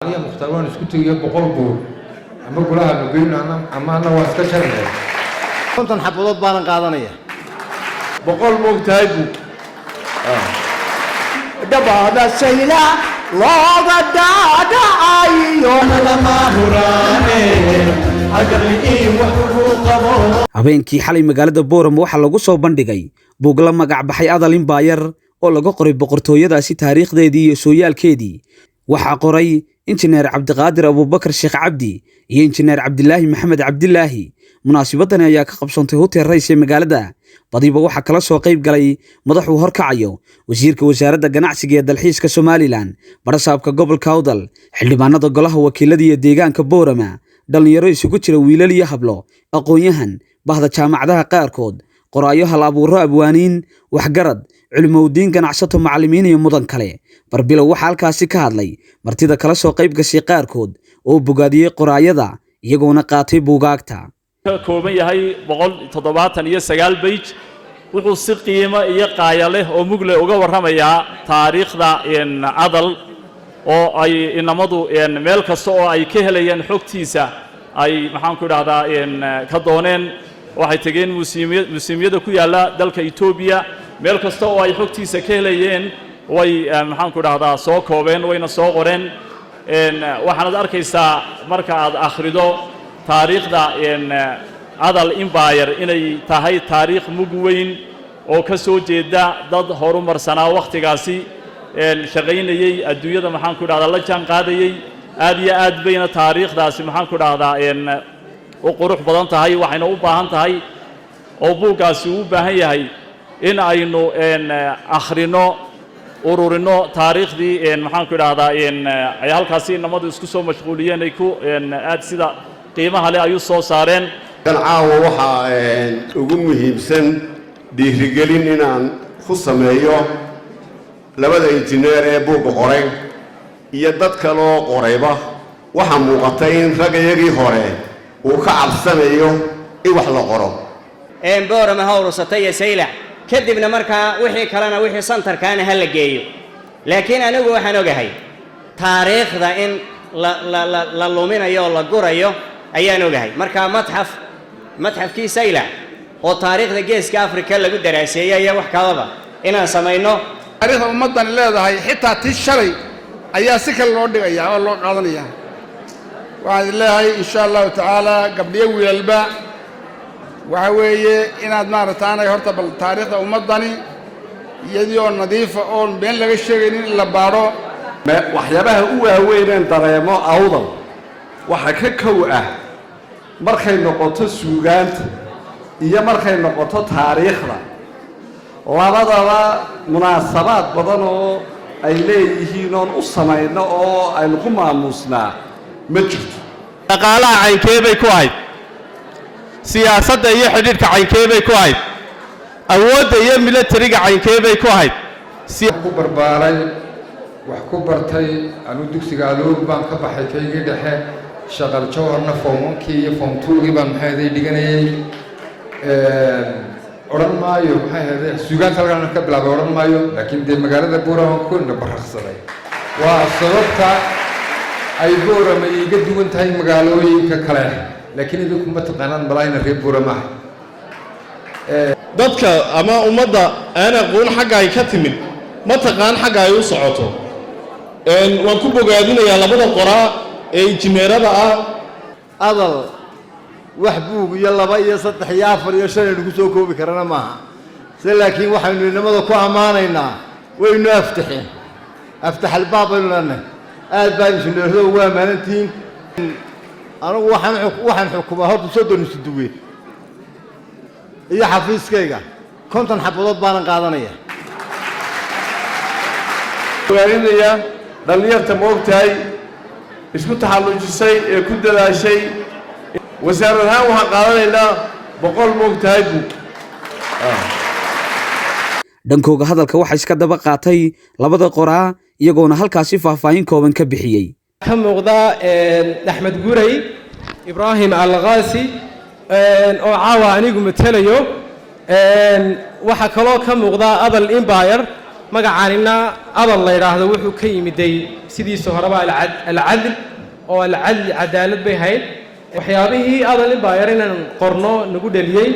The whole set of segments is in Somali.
أنا مختارون اسكتوا بقول بول أما كلها نقولنا أما أنا واسكتشرنا كنت نحفظات بانا قاضنية بقول مجتهد دبا السيلة لوغا دادا أيوم لما هراني أقرئي وحقوقه habeenkii xalay magaalada Booramo waxa lagu soo bandhigay buug la magac baxay Adalin Baayar oo laga qoray boqortooyadaasi taariikhdeedii iyo sooyaalkeedii waxa qoray injineer Cabdiqaadir Abubakar Sheekh Cabdi iyo injineer Cabdilaahi Maxamed Cabdilaahi munaasabaddan ayaa ka qabsantay hotel rays ee magaalada badiba waxa kala soo qayb galay madaxu horkacayo wasiirka wasaaradda ganacsiga ee dalxiiska Somaliland barasaabka gobolka Awdal xildhibaanada golaha wakiilada iyo deegaanka Boorama dhalinyaro isugu jira wiilal iyo hablo aqoon-yahan bahda jaamacadaha qaarkood qoraayo hal abuuro abwaaniin waxgarad cilmowdiin ganacsato macallimiin iyo mudan kale barbilow waxa halkaasi ka hadlay martida kala soo qayb gashay qaarkood oo bogaadiyay qoraayada iyagoona qaatay buugaagta kooban yahay 179 page wuxuu si qiimo iyo qaaya leh oo mugle uga warramaya taariikhda adal oo ay inamadu meel kasta oo ay ka helayeen xogtiisa ay maxaan ku raahdaa ka dooneen waxay tageen museumyada ku yaala dalka Itoobiya meel kasta oo ay xogtiisa ka helayeen way maxaan ku raahdaa soo koobeen wayna soo qoreen waxaad arkaysaa marka aad akhrido taariikhda Adal Empire inay tahay taariikh mug weyn oo ka soo jeeda dad horumarsanaa waqtigaasi shaqaynayay adduunyada maxaan ku raahdaa la jaan qaadayay aad iyo aad bayna taariikhdaasi maxaan ku raahdaa oo qurux badan tahay waxayna u baahan tahay oo buugaasi u baahan yahay in aynu akhrino ururino taariikhdii maxaan ku raahdaa ay halkaasi inamadu isku soo mashquuliyeen ay ku aad sida qiimaha leh ay u soo saareen caawa waxa ugu muhiimsan dhiirigelin inaan ku sameeyo labada injineer ee buugga qoray iyo dad kale oo qorayba waxa muuqatay in ragayagii hore uu ka cabsanayo in wax la qoro Boorama hawrusatay sayla kadibna markaa wixii kalena wixii santarkaana hal la geeyo laakiin anigu waxaan ogahay taariikhda in la luminayo la gurayo ayaan ogahay marka matxafkii sayla oo taariikhda geeska Afrika lagu daraaseeyay wax kalaba inaan sameeyno taariikhda ummadan leedahay xitaa tii shalay ayaa si kale loo dhigayaa oo loo qaadanayaa waxaan leeyahay insha Allah taala gabdhiyo wiilba waxa weeye inaad maarataanay horta bal taariikhda ummadani iyadoo nadiif oo been laga sheegaynin la baaro waxyaabaha u waaweyn dareemo Awdal waxa ka kow ah markay noqoto suugaanta iyo markay noqoto taariikhda labadaba munaasabaad badan oo ay leeyihiin oo u sameeyno oo aynu ku maamusnaa ma jirto dhaqaalaha caynkeebay ku ahayd siyaasadda iyo xidhiidhka caynkeebay ku ahayd awoodda iyo militariga caynkeebay ku ahayd ku barbaaray wax ku bartay anu dugsiga adoog baan ka baxay kaygii dhexe shaqal jawharna form 1 iyo form 2 baan maxay dhiganayay oran maayo maxay ahayd suugaanta halkan ka bilaabay oran maayo laakiin de magaalada Booramo ku barxsaday waa sababta ay Booramo iga duwan tahay magaalooyinka kale laakiin idinku ma taqaanaan malaayna reer Booramo dadka ama ummadda aan aqoon xagga ay ka timid ma taqaan xagga ay u socoto waan ku bogaadinayaa labada qoraa ee injineerada ah adal wax buug iyo 2 iyo 3 iyo 4 iyo 5 lagu soo koobi karana maaha laakiin waxaynu inamada ku amaanaynaa waynu aftax albaab lana aad baan injineerada ugu amaanantiin anigu waxaan xukumaa horta soo doonisu duwe iyo xafiiskayga konton xabadood baan qaadanaya waaninaya dhalinyarta moogtahay isku taxallujisay ee ku dadaashay wasaaradaha waxa qaadanaynaa 100 moogtahay dhankooga hadalka waxa iska daba qaatay labada qoraa iyagoona halkaasi faahfaahin kooban ka bixiyay ka muuqda Axmed Guray Ibrahim Al-Ghaasi oo caawa anigu matalayo waxa kaloo ka muuqda Adal Empire magacaanina adal la yiraahdo wuxuu ka yimiday sidiisa horeba al-cadl oo al-cadl cadaalad bay hayd waxyaabihii adal Empire inaan qorno nagu dhaliyay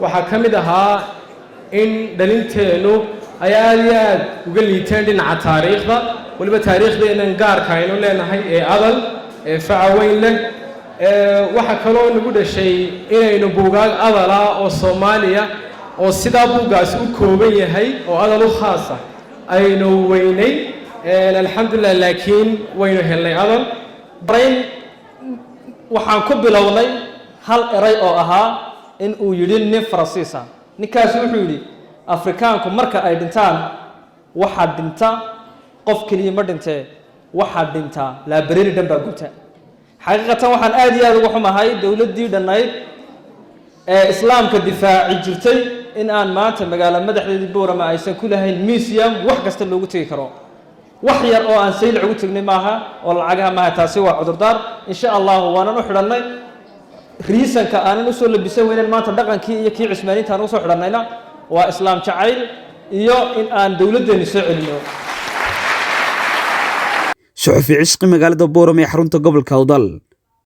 waxa kamid ahaa in dhalinteenu ay aad uga liiteen dhinaca taariikhda waliba taariikhdeena gaarka aynu leenahay ee adal ee facaweyn leh waxa kale oo nagu dhashay inaynu buugaag adala oo Soomaaliya oo sida buugaas u kooban yahay oo adal u khaas ah aynu weynay alxamdulillah laakiin waynu helnay adal brain waxaan ku bilownay hal eray oo ahaa in uu yidhi nin Faransiisa ninkaas wuxuu yidhi Afrikaanku marka ay dhintaan waxa dhinta qof kaliya ma dhintee waxa dhinta library dhan baa guta xaqiiqatan waxaan aad iyo aad ugu xumahay dawladdii dhanayd ee islaamka difaaci jirtay in aan maanta magaalo madaxdeedii Boorama aysan ku lahayn museum wax kasta loogu tagi karo wax yar oo aan sayl ugu tagnay maaha oo lacagaha maaha taasi waa cudurdaar insha Allah waanan u xidhanay riisanka aanan u soo labisan weynaan maanta dhaqankii iyo kii Cismaaniinta aan u soo xidhanayna waa islaam jacayl iyo in aan dawladdeena soo celino suxufi cishqi magaalada Boorama ee xarunta gobolka Awdal